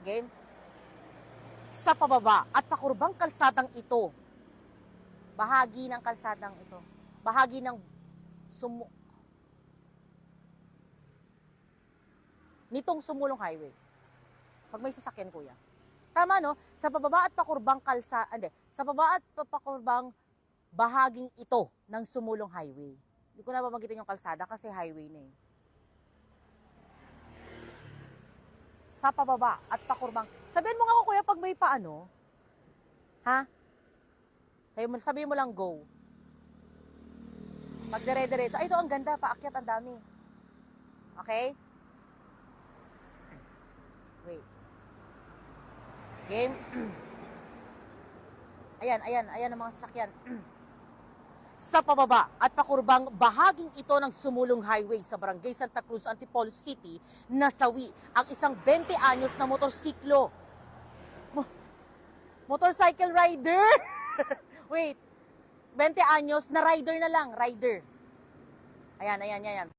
Game? Sa pababa at pakurbang kalsadang ito, bahagi ng kalsadang ito, bahagi ng nitong sumulong highway. Pag may sasakyan, kuya. Tama, no? Sa pababa at pakurbang sa pababa at pakurbang bahaging ito ng sumulong highway. Hindi ko na babanggitin yung kalsada kasi highway na eh. Sa pababa at pakurbang. Sabihin mo nga ako, kuya, pag may paano. Ha? Sabihin mo lang go. Pag dire-diretso. Ay, ito ang ganda. Paakyat ang dami. Okay? Wait. Game. Ayan ang mga sasakyan. Sa pababa at pakurbang bahaging ito ng sumulong highway sa Barangay Santa Cruz, Antipolo City, nasawi ang isang 20 anyos na motorsiklo. Motorcycle rider? Wait. 20 anyos na rider na lang. Rider. Ayan.